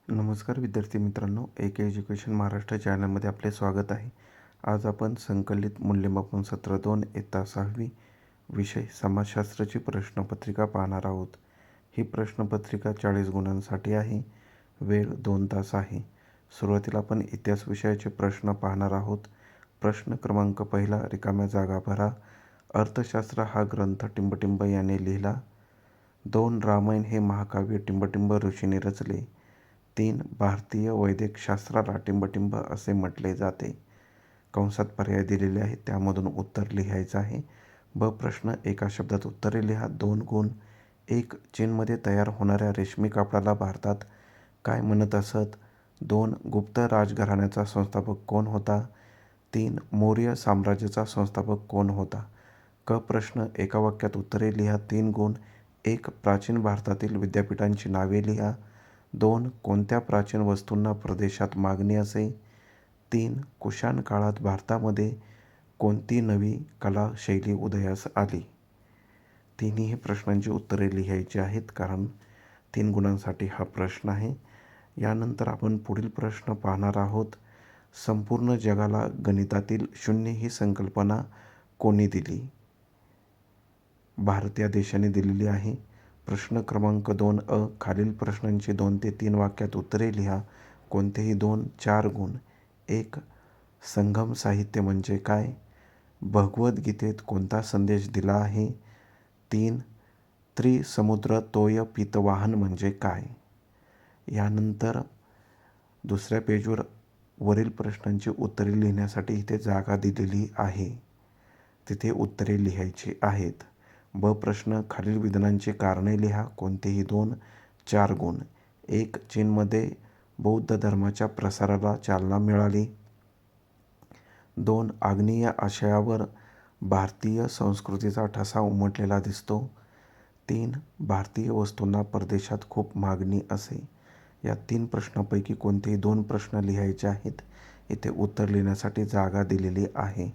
नमस्कार विद्यार्थी मित्रांनो, AK एज्युकेशन महाराष्ट्र चॅनलमध्ये आपले स्वागत आहे. आज आपण संकलित मूल्यमापन सत्र 2 इयत्ता 6वी विषय समाजशास्त्राची प्रश्नपत्रिका पाहणार आहोत. ही प्रश्नपत्रिका 40 गुणांसाठी आहे. वेळ 2 तास आहे. सुरुवातीला आपण इतिहास विषयाचे प्रश्न पाहणार आहोत. प्रश्न क्रमांक पहिला, रिकाम्या जागा भरा. अर्थशास्त्र हा ग्रंथ टिंबटिंब याने लिहिला. 2. रामायण हे महाकाव्य टिंबटिंब ऋषीने रचले. 3. भारतीय वैदिकशास्त्राला टिंबटिंब असे म्हटले जाते. कंसात पर्याय दिलेले आहेत, त्यामधून उत्तर लिहायचं आहे. ब प्रश्न, एका शब्दात उत्तरे लिहा. 2 गुण. 1. चीनमध्ये तयार होणाऱ्या रेशमी कापडाला भारतात काय म्हणत असत? 2. गुप्त राजघराण्याचा संस्थापक कोण होता? 3. मौर्य साम्राज्याचा संस्थापक कोण होता? क प्रश्न, एका वाक्यात उत्तरे लिहा. 3 गुण. 1. प्राचीन भारतातील विद्यापीठांची नावे लिहा. 2. कोणत्या प्राचीन वस्तूंना परदेशात मागणी असे? 3. कुशाण काळात भारतामध्ये कोणती नवी कला शैली उदयास आली? तिन्ही प्रश्नांची उत्तरे लिहायची आहेत, कारण 3 गुणांसाठी हा प्रश्न आहे. यानंतर आपण पुढील प्रश्न पाहणार आहोत. संपूर्ण जगाला गणितातील शून्य ही संकल्पना कोणी दिली? भारत या देशाने दिलेली आहे. प्रश्न क्रमांक 2 अ. खालील प्रश्नांची 2 ते 3 वाक्यात उत्तरे लिहा. कोणतेही 2. 4 गुण. 1. संगम साहित्य म्हणजे काय? भगवद्गीतेत कोणता संदेश दिला आहे? 3. त्रिसमुद्र तोय पीतवाहन म्हणजे काय? यानंतर दुसऱ्या पेजवर वरील प्रश्नांची उत्तरे लिहिण्यासाठी इथे जागा दिलेली आहे. तिथे उत्तरे लिहायची आहेत. ब प्रश्न, खालील विधानांची कारणे लिहा. कोणतेही 2. 4 गुण. 1. चीनमध्ये बौद्ध धर्माच्या प्रसाराला चालना मिळाली. 2. आग्नेय आशियावर भारतीय संस्कृतीचा ठसा उमटलेला दिसतो. 3. भारतीय वस्तूंना परदेशात खूप मागणी असे. या 3 प्रश्नांपैकी कोणतेही 2 प्रश्न लिहायचे आहेत. इथे उत्तर लिहिण्यासाठी जागा दिलेली आहे.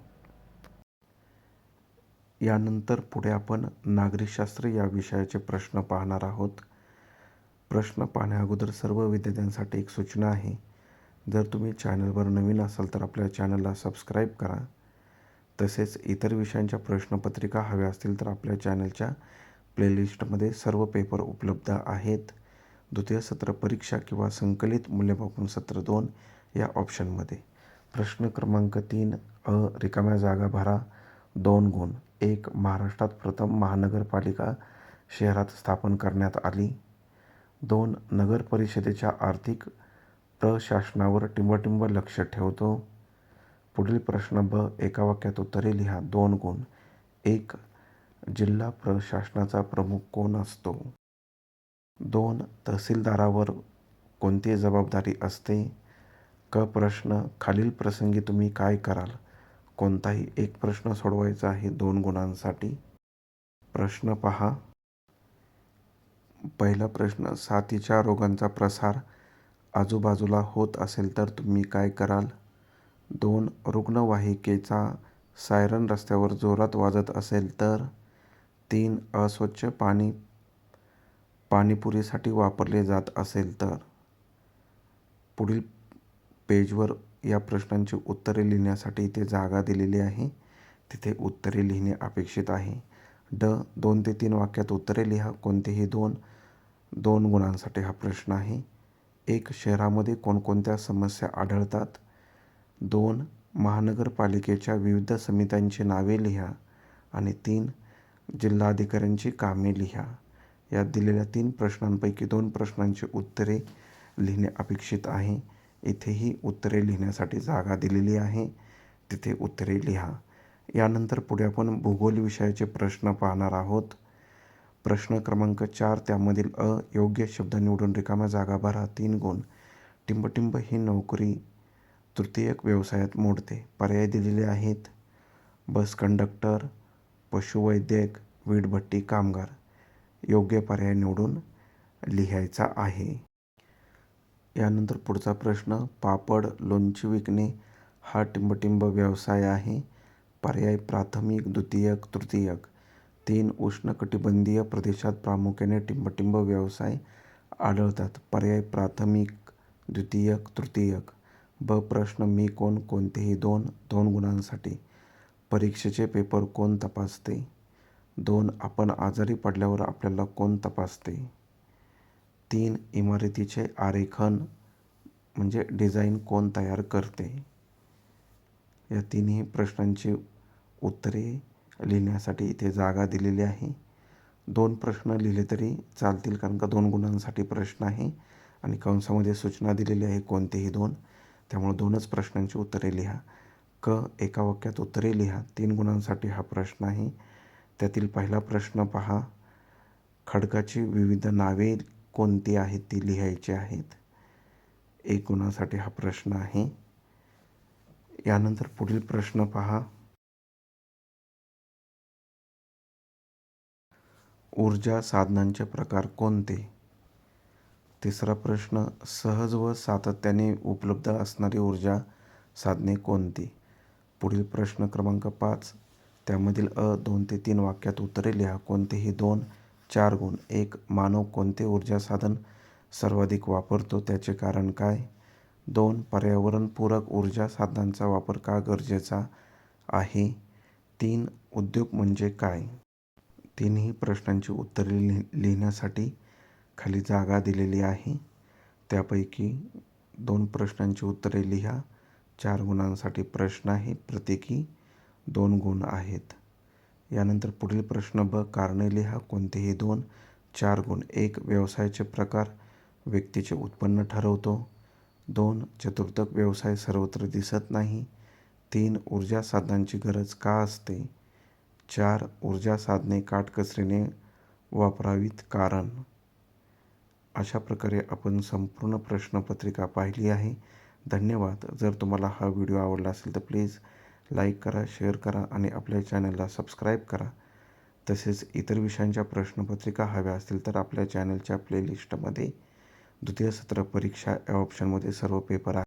यानंतर पुढे आपण नागरिकशास्त्र या विषयाचे प्रश्न पाहणार आहोत. प्रश्न पाहण्याअगोदर सर्व विद्यार्थ्यांसाठी एक सूचना आहे. जर तुम्ही चॅनलवर नवीन असाल तर आपल्या चॅनलला सबस्क्राईब करा. तसेच इतर विषयांच्या प्रश्नपत्रिका हव्या असतील तर आपल्या चॅनलच्या प्लेलिस्टमध्ये सर्व पेपर उपलब्ध आहेत. द्वितीय सत्र परीक्षा किंवा संकलित मूल्यमापन सत्र 2 या ऑप्शनमध्ये. प्रश्न क्रमांक 3 अ. रिकाम्या जागा भरा. 2 गुण. 1. महाराष्ट्रात प्रथम महानगरपालिका शहरात स्थापन करण्यात आली. 2. नगर परिषदेच्या आर्थिक प्रशासनावर टिंबटिंब लक्ष ठेवतो. पुढील प्रश्न ब. एका वाक्यात उत्तरे लिहा. 2 गुण. 1. जिल्हा प्रशासनाचा प्रमुख कोण असतो? 2. तहसीलदारावर कोणती जबाबदारी असते? क प्रश्न, खालील प्रसंगी तुम्ही काय कराल? कोणताही एक प्रश्न सोडवायचा आहे 2 गुणांसाठी. प्रश्न पहा. पहिला प्रश्न, साथीच्या रोगांचा प्रसार आजूबाजूला होत असेल तर तुम्ही काय कराल? 2. रुग्णवाहिकेचा सायरन रस्त्यावर जोरात वाजत असेल तर? 3. अस्वच्छ पाणी पाणीपुरीसाठी वापरले जात असेल तर? पुढील पेजवर या प्रश्नांची उत्तरे लिहिण्यासाठी इथे जागा दिलेली आहे. तिथे उत्तरे लिहिणे अपेक्षित आहे. ड. 2 ते 3 वाक्यात उत्तरे लिहा. कोणतेही 2 गुणांसाठी हा प्रश्न आहे. 1. शहरामध्ये कोणकोणत्या समस्या आढळतात? 2. महानगरपालिकेच्या विविध समित्यांची नावे लिहा. आणि 3. जिल्हाधिकाऱ्यांची कामे लिहा. यात दिलेल्या 3 प्रश्नांपैकी 2 प्रश्नांची उत्तरे लिहिणे अपेक्षित आहे. इथेही उत्तरे लिहिण्यासाठी जागा दिलेली आहे. तिथे उत्तरे लिहा. यानंतर पुढे आपण भूगोल विषयाचे प्रश्न पाहणार आहोत. प्रश्न क्रमांक 4, त्यामधील अ. योग्य शब्द निवडून रिकाम्या जागा भरा. 3 गुण. टिंबटिंब ही नोकरी तृतीयक व्यवसायात मोडते. पर्याय दिलेले आहेत. बस कंडक्टर, पशुवैद्यक, वीटभट्टी कामगार. योग्य पर्याय निवडून लिहायचा आहे. यानंतर पुढचा प्रश्न, पापड, लोणची विकणे हा टिंबटिंब व्यवसाय आहे. पर्याय प्राथमिक, द्वितीयक, तृतीयक. 3. उष्णकटिबंधीय प्रदेशात प्रामुख्याने टिंबटिंब व्यवसाय आढळतात. पर्याय प्राथमिक, द्वितीयक, तृतीयक. ब प्रश्न मी कोण कोणतेही 2 गुणांसाठी. परीक्षेचे पेपर कोण तपासते? 2 आपण आजारी पडल्यावर आपल्याला कोण तपासते? 3 इमारतीचे आरेखन म्हणजे डिझाईन कोण तयार करते? या तिन्ही प्रश्नांची उत्तरे लिहिण्यासाठी इथे जागा दिलेली आहे. 2 प्रश्न लिहिले तरी चालतील, कारण का 2 गुणांसाठी प्रश्न आहे आणि कंसामध्ये सूचना दिलेली आहे कोणतेही 2. त्यामुळे 2च प्रश्नांची उत्तरे लिहा. क एका वाक्यात उत्तरे लिहा. 3 गुणांसाठी हा प्रश्न आहे. त्यातील पहिला प्रश्न पहा. खडकाची विविध नावे कोणती आहेत ती लिहायची आहेत. 1 गुणासाठी हा प्रश्न आहे. यानंतर पुढील प्रश्न पहा. ऊर्जा साधनांचे प्रकार कोणते? तिसरा प्रश्न. सहज व सातत्याने उपलब्ध असणारी ऊर्जा साधने कोणती? पुढील प्रश्न क्रमांक 5. त्यामधील 2 ते 3 वाक्यात उत्तरे लिहा. कोणतेही 2, 4 गुण. 1. मानव कोणते ऊर्जा साधन सर्वाधिक वापरतो, त्याचे कारण काय? 2. पर्यावरणपूरक ऊर्जा साधनांचा वापर का गरजेचा आहे? 3. उद्योग म्हणजे काय? तिन्ही प्रश्नांची उत्तरे लिहिण्यासाठी खाली जागा दिलेली आहे. त्यापैकी 2 प्रश्नांची उत्तरे लिहा. 4 गुणांसाठी प्रश्न आहे. प्रत्येकी 2 गुण आहेत. यानंतर पुढील प्रश्न ब. कारणे लिहा. कोणतेही 2, 4 गुण. 1. व्यवसायाचे प्रकार व्यक्तीचे उत्पन्न ठरवतो. 2. चतुर्थक व्यवसाय सर्वत्र दिसत नाही. 3. ऊर्जा साधनांची गरज का असते? 4. ऊर्जा साधने काटकसरीने वापरावीत कारण? अशा प्रकारे आपण संपूर्ण प्रश्नपत्रिका पाहिली आहे. धन्यवाद. जर तुम्हाला हा व्हिडिओ आवडला असेल तर प्लीज लाईक करा, शेअर करा आणि आपल्या चॅनलला सबस्क्राईब करा. तसेच इतर विषयांच्या प्रश्नपत्रिका हव्या असतील तर आपल्या चॅनलच्या प्लेलिस्टमध्ये द्वितीय सत्र परीक्षा या ऑप्शनमध्ये सर्व पेपर आहेत.